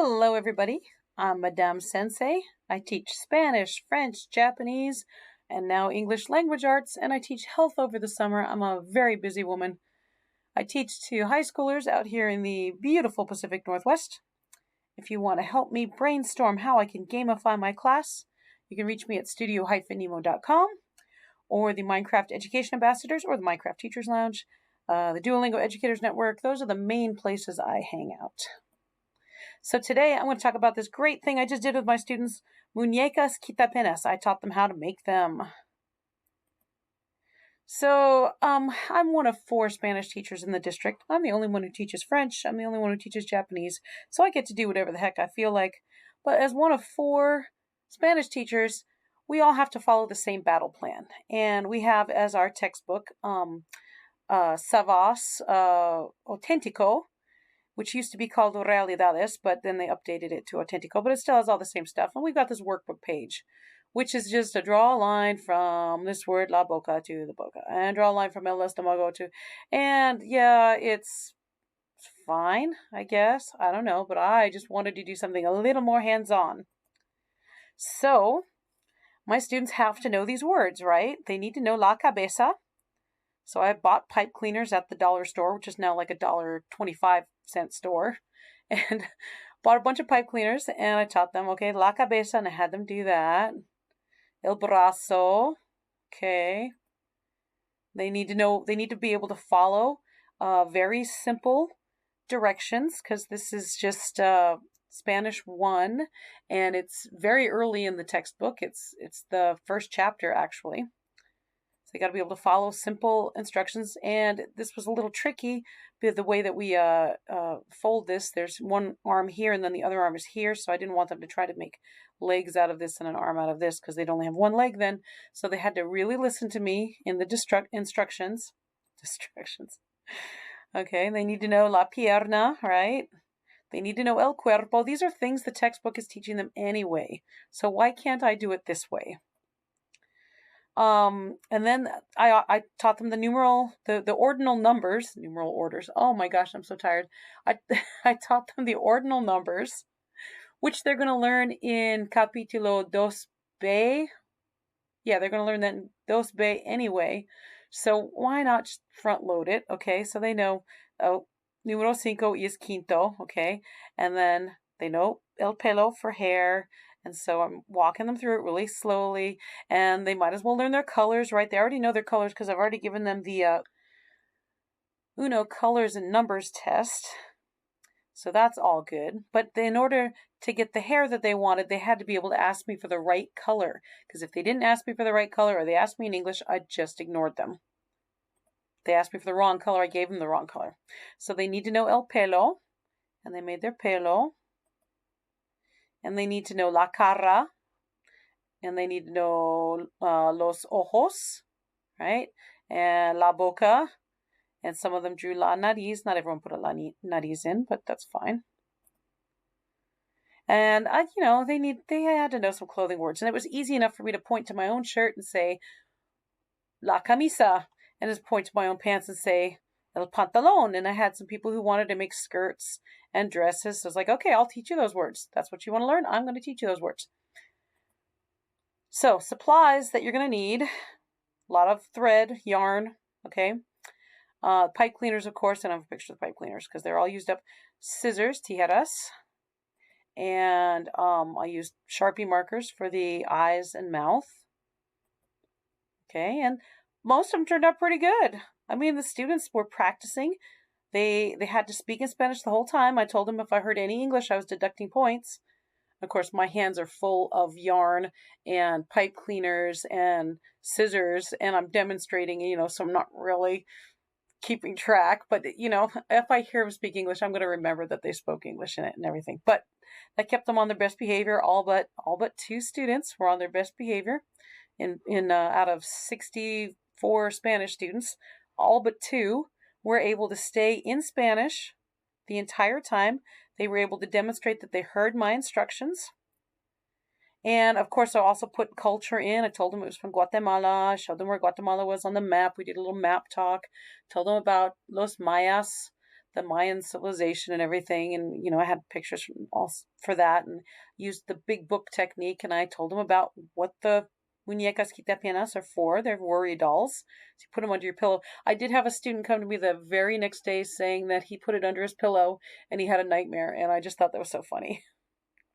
Hello, everybody. I'm Madame Sensei. I teach Spanish, French, Japanese, and now English language arts, and I teach health over the summer. I'm a very busy woman. I teach to high schoolers out here in the beautiful Pacific Northwest. If you want to help me brainstorm how I can gamify my class, you can reach me at studio-nemo.com or the Minecraft Education Ambassadors or the Minecraft Teachers Lounge, the Duolingo Educators Network. Those are the main places I hang out. So today I'm going to talk about this great thing I just did with my students, muñecas, quitapenas. I taught them how to make them. So I'm one of 4 Spanish teachers in the district. I'm the only one who teaches French. I'm the only one who teaches Japanese. So I get to do whatever the heck I feel like. But as one of 4 Spanish teachers, we all have to follow the same battle plan. And we have as our textbook, Savas Auténtico, which used to be called Realidades, but then they updated it to Auténtico, but it still has all the same stuff. And we've got this workbook page, which is just to draw a line from this word la boca to the boca, and draw a line from el estómago to, and yeah, it's fine, I guess. I don't know, but I just wanted to do something a little more hands-on. So my students have to know these words, right? They need to know la cabeza. So I bought pipe cleaners at the dollar store, which is now like $1.25 store, and bought a bunch of pipe cleaners, and I taught them, okay, la cabeza, and I had them do that. El brazo, okay. They need to be able to follow very simple directions, because this is just Spanish 1, and it's very early in the textbook. It's the first chapter, actually. So you got to be able to follow simple instructions, and this was a little tricky because the way that we fold this, there's one arm here and then the other arm is here, so I didn't want them to try to make legs out of this and an arm out of this because they'd only have one leg then, so they had to really listen to me in the instructions. Okay, they need to know la pierna, right? They need to know el cuerpo. These are things the textbook is teaching them anyway, so why can't I do it this way? And then I taught them the ordinal numbers, numeral orders. Oh my gosh, I'm so tired. I taught them the ordinal numbers, which they're going to learn in capítulo 2B. Yeah, they're going to learn that in 2B anyway. So why not just front load it? Okay, so they know, número 5 is quinto, okay? And then they know el pelo for hair. And so I'm walking them through it really slowly, and they might as well learn their colors, right? They already know their colors because I've already given them the Uno colors and numbers test. So that's all good. But in order to get the hair that they wanted, they had to be able to ask me for the right color. Because if they didn't ask me for the right color, or they asked me in English, I just ignored them. If they asked me for the wrong color, I gave them the wrong color. So they need to know el pelo, and they made their pelo. And they need to know la cara, and they need to know los ojos, right? And la boca, and some of them drew la nariz. Not everyone put a la nariz in, but that's fine. And they had to know some clothing words, and it was easy enough for me to point to my own shirt and say la camisa, and just point to my own pants and say el pantalón. And I had some people who wanted to make skirts and dresses. So I was like, okay, I'll teach you those words. That's what you want to learn? I'm going to teach you those words. So supplies that you're going to need, a lot of thread, yarn, okay? Pipe cleaners, of course. I don't have a picture of the pipe cleaners because they're all used up. Scissors, tijeras. And I used Sharpie markers for the eyes and mouth. Okay, and most of them turned out pretty good. I mean, the students were practicing. They had to speak in Spanish the whole time. I told them if I heard any English, I was deducting points. Of course, my hands are full of yarn and pipe cleaners and scissors, and I'm demonstrating, so I'm not really keeping track. But, if I hear them speak English, I'm going to remember that they spoke English in it and everything. But that kept them on their best behavior. All but 2 students were on their best behavior. In out of 64 Spanish students, all but 2 were able to stay in Spanish the entire time. They were able to demonstrate that they heard my instructions. And of course, I also put culture in. I told them it was from Guatemala. I showed them where Guatemala was on the map. We did a little map talk. Told them about Los Mayas, the Mayan civilization and everything. And, I had pictures for that and used the big book technique. And I told them about what the muñecas quitapenas are for. They're worry dolls. So you put them under your pillow. I did have a student come to me the very next day saying that he put it under his pillow and he had a nightmare. And I just thought that was so funny.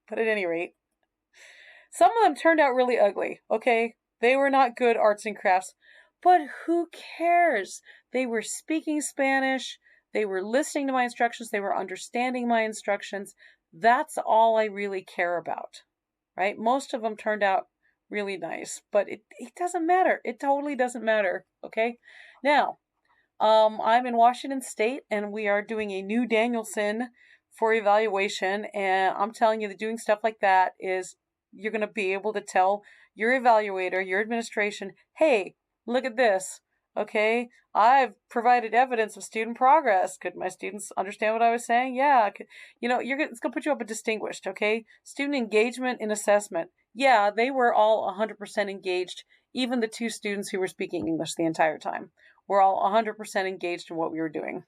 But at any rate, some of them turned out really ugly, okay? They were not good arts and crafts, but who cares? They were speaking Spanish, they were listening to my instructions, they were understanding my instructions. That's all I really care about, right? Most of them turned out really nice, but it doesn't matter. It totally doesn't matter, okay? Now, I'm in Washington State, and we are doing a new Danielson for evaluation, and I'm telling you that doing stuff like that is you're going to be able to tell your evaluator, your administration, hey, look at this, okay? I've provided evidence of student progress. Could my students understand what I was saying? Yeah. It's going to put you up as distinguished, okay? Student engagement in assessment. Yeah, they were all 100% engaged, even the 2 students who were speaking English the entire time. We're all 100% engaged in what we were doing.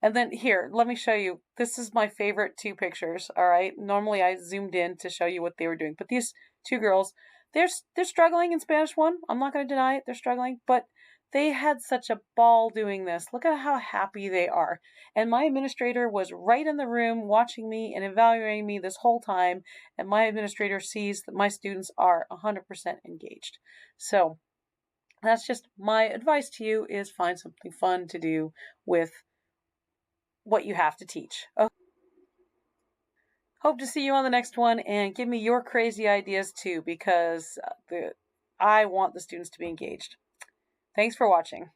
And then here, let me show you. This is my favorite 2 pictures, all right? Normally I zoomed in to show you what they were doing. But these 2 girls, they're struggling in Spanish 1. I'm not going to deny it. They're struggling. But they had such a ball doing this. Look at how happy they are. And my administrator was right in the room watching me and evaluating me this whole time. And my administrator sees that my students are 100% engaged. So that's just my advice to you, is find something fun to do with what you have to teach. Okay. Hope to see you on the next one, and give me your crazy ideas too, because I want the students to be engaged. Thanks for watching.